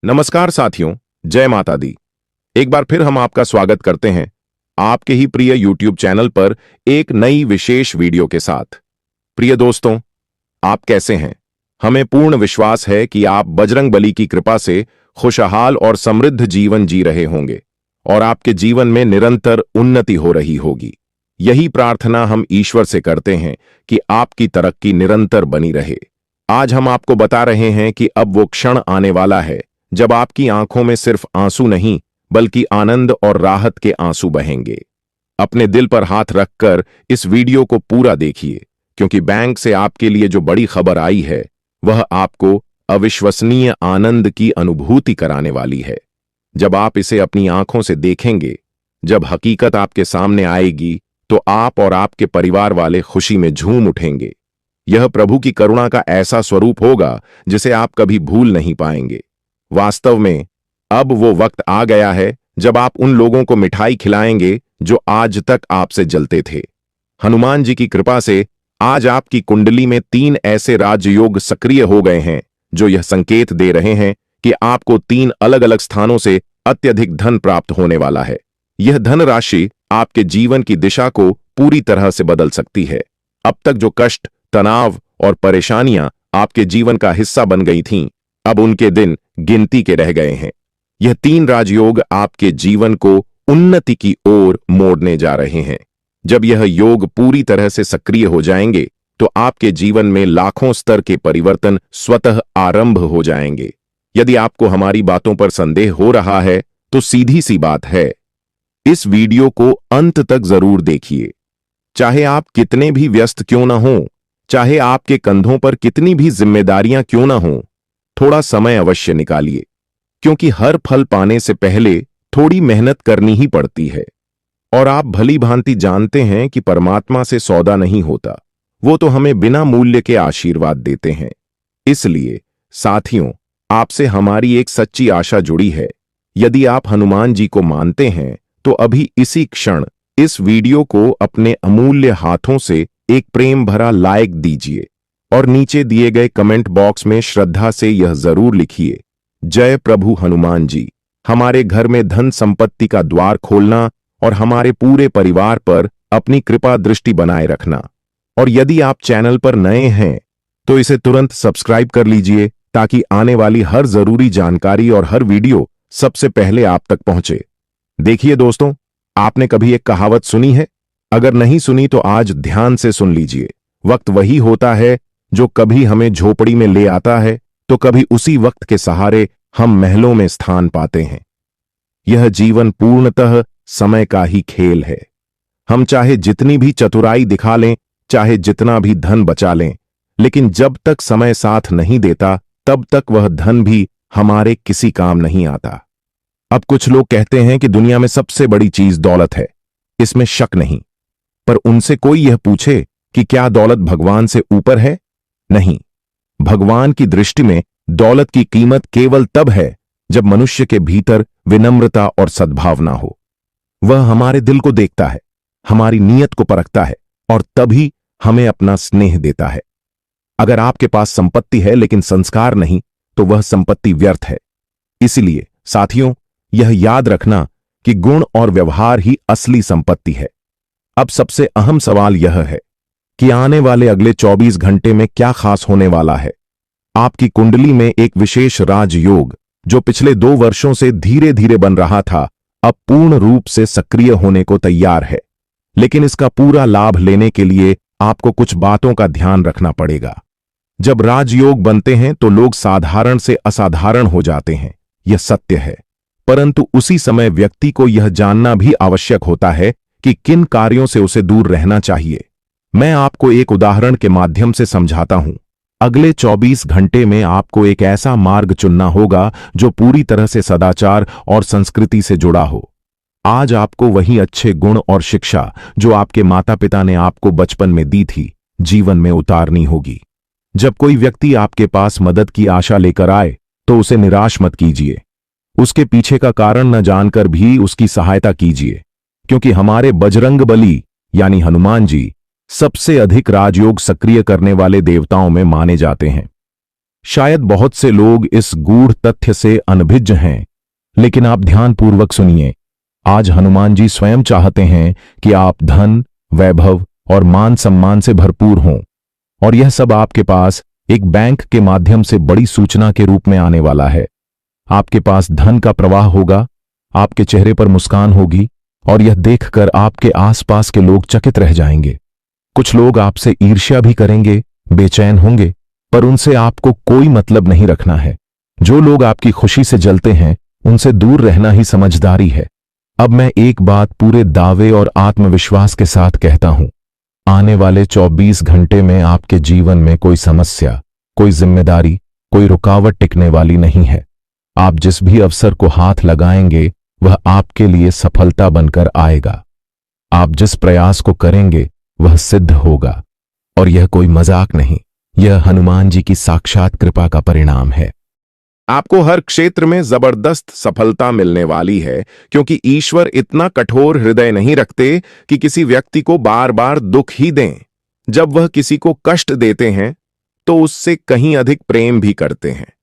नमस्कार साथियों, जय माता दी। एक बार फिर हम आपका स्वागत करते हैं आपके ही प्रिय YouTube चैनल पर एक नई विशेष वीडियो के साथ। प्रिय दोस्तों, आप कैसे हैं? हमें पूर्ण विश्वास है कि आप बजरंग बली की कृपा से खुशहाल और समृद्ध जीवन जी रहे होंगे और आपके जीवन में निरंतर उन्नति हो रही होगी। यही प्रार्थना हम ईश्वर से करते हैं कि आपकी तरक्की निरंतर बनी रहे। आज हम आपको बता रहे हैं कि अब वो क्षण आने वाला है जब आपकी आंखों में सिर्फ आंसू नहीं बल्कि आनंद और राहत के आंसू बहेंगे। अपने दिल पर हाथ रखकर इस वीडियो को पूरा देखिए, क्योंकि बैंक से आपके लिए जो बड़ी खबर आई है वह आपको अविश्वसनीय आनंद की अनुभूति कराने वाली है। जब आप इसे अपनी आंखों से देखेंगे, जब हकीकत आपके सामने आएगी, तो आप और आपके परिवार वाले खुशी में झूम उठेंगे। यह प्रभु की करुणा का ऐसा स्वरूप होगा जिसे आप कभी भूल नहीं पाएंगे। वास्तव में अब वो वक्त आ गया है जब आप उन लोगों को मिठाई खिलाएंगे जो आज तक आपसे जलते थे। हनुमान जी की कृपा से आज आपकी कुंडली में 3 ऐसे राजयोग सक्रिय हो गए हैं जो यह संकेत दे रहे हैं कि आपको 3 अलग अलग स्थानों से अत्यधिक धन प्राप्त होने वाला है। यह धन राशि आपके जीवन की दिशा को पूरी तरह से बदल सकती है। अब तक जो कष्ट, तनाव और परेशानियां आपके जीवन का हिस्सा बन गई थीं, अब उनके दिन गिनती के रह गए हैं। यह 3 राजयोग आपके जीवन को उन्नति की ओर मोड़ने जा रहे हैं। जब यह योग पूरी तरह से सक्रिय हो जाएंगे तो आपके जीवन में लाखों स्तर के परिवर्तन स्वतः आरंभ हो जाएंगे। यदि आपको हमारी बातों पर संदेह हो रहा है तो सीधी सी बात है, इस वीडियो को अंत तक जरूर देखिए। चाहे आप कितने भी व्यस्त क्यों ना हो, चाहे आपके कंधों पर कितनी भी जिम्मेदारियां क्यों ना हो, थोड़ा समय अवश्य निकालिए, क्योंकि हर फल पाने से पहले थोड़ी मेहनत करनी ही पड़ती है। और आप भली भांति जानते हैं कि परमात्मा से सौदा नहीं होता, वो तो हमें बिना मूल्य के आशीर्वाद देते हैं। इसलिए साथियों, आपसे हमारी एक सच्ची आशा जुड़ी है। यदि आप हनुमान जी को मानते हैं तो अभी इसी क्षण इस वीडियो को अपने अमूल्य हाथों से एक प्रेम भरा लाइक दीजिए और नीचे दिए गए कमेंट बॉक्स में श्रद्धा से यह जरूर लिखिए, जय प्रभु हनुमान जी। हमारे घर में धन संपत्ति का द्वार खोलना और हमारे पूरे परिवार पर अपनी कृपा दृष्टि बनाए रखना। और यदि आप चैनल पर नए हैं तो इसे तुरंत सब्सक्राइब कर लीजिए ताकि आने वाली हर जरूरी जानकारी और हर वीडियो सबसे पहले आप तक पहुंचे। देखिए दोस्तों, आपने कभी एक कहावत सुनी है? अगर नहीं सुनी तो आज ध्यान से सुन लीजिए। वक्त वही होता है जो कभी हमें झोपड़ी में ले आता है तो कभी उसी वक्त के सहारे हम महलों में स्थान पाते हैं। यह जीवन पूर्णतः समय का ही खेल है। हम चाहे जितनी भी चतुराई दिखा लें, चाहे जितना भी धन बचा लें, लेकिन जब तक समय साथ नहीं देता तब तक वह धन भी हमारे किसी काम नहीं आता। अब कुछ लोग कहते हैं कि दुनिया में सबसे बड़ी चीज दौलत है, इसमें शक नहीं। पर उनसे कोई यह पूछे कि क्या दौलत भगवान से ऊपर है? नहीं। भगवान की दृष्टि में दौलत की कीमत केवल तब है जब मनुष्य के भीतर विनम्रता और सद्भावना हो। वह हमारे दिल को देखता है, हमारी नीयत को परखता है और तभी हमें अपना स्नेह देता है। अगर आपके पास संपत्ति है लेकिन संस्कार नहीं तो वह संपत्ति व्यर्थ है। इसलिए साथियों, यह याद रखना कि गुण और व्यवहार ही असली संपत्ति है। अब सबसे अहम सवाल यह है कि आने वाले अगले 24 घंटे में क्या खास होने वाला है। आपकी कुंडली में एक विशेष राजयोग जो पिछले 2 वर्षों से धीरे धीरे बन रहा था, अब पूर्ण रूप से सक्रिय होने को तैयार है। लेकिन इसका पूरा लाभ लेने के लिए आपको कुछ बातों का ध्यान रखना पड़ेगा। जब राजयोग बनते हैं तो लोग साधारण से असाधारण हो जाते हैं, यह सत्य है। परंतु उसी समय व्यक्ति को यह जानना भी आवश्यक होता है कि किन कार्यों से उसे दूर रहना चाहिए। मैं आपको एक उदाहरण के माध्यम से समझाता हूं। अगले 24 घंटे में आपको एक ऐसा मार्ग चुनना होगा जो पूरी तरह से सदाचार और संस्कृति से जुड़ा हो। आज आपको वही अच्छे गुण और शिक्षा जो आपके माता पिता ने आपको बचपन में दी थी, जीवन में उतारनी होगी। जब कोई व्यक्ति आपके पास मदद की आशा लेकर आए तो उसे निराश मत कीजिए। उसके पीछे का कारण न जानकर भी उसकी सहायता कीजिए, क्योंकि हमारे बजरंग बली यानी हनुमान जी सबसे अधिक राजयोग सक्रिय करने वाले देवताओं में माने जाते हैं। शायद बहुत से लोग इस गूढ़ तथ्य से अनभिज्ञ हैं, लेकिन आप ध्यानपूर्वक सुनिए। आज हनुमान जी स्वयं चाहते हैं कि आप धन, वैभव और मान सम्मान से भरपूर हों, और यह सब आपके पास एक बैंक के माध्यम से बड़ी सूचना के रूप में आने वाला है। आपके पास धन का प्रवाह होगा, आपके चेहरे पर मुस्कान होगी, और यह देखकर आपके आसपास के लोग चकित रह जाएंगे। कुछ लोग आपसे ईर्ष्या भी करेंगे, बेचैन होंगे, पर उनसे आपको कोई मतलब नहीं रखना है। जो लोग आपकी खुशी से जलते हैं, उनसे दूर रहना ही समझदारी है। अब मैं एक बात पूरे दावे और आत्मविश्वास के साथ कहता हूं, आने वाले 24 घंटे में आपके जीवन में कोई समस्या, कोई जिम्मेदारी, कोई रुकावट टिकने वाली नहीं है। आप जिस भी अवसर को हाथ लगाएंगे, वह आपके लिए सफलता बनकर आएगा। आप जिस प्रयास को करेंगे, वह सिद्ध होगा। और यह कोई मजाक नहीं, यह हनुमान जी की साक्षात कृपा का परिणाम है। आपको हर क्षेत्र में जबरदस्त सफलता मिलने वाली है, क्योंकि ईश्वर इतना कठोर हृदय नहीं रखते कि किसी व्यक्ति को बार बार दुख ही दें। जब वह किसी को कष्ट देते हैं, तो उससे कहीं अधिक प्रेम भी करते हैं।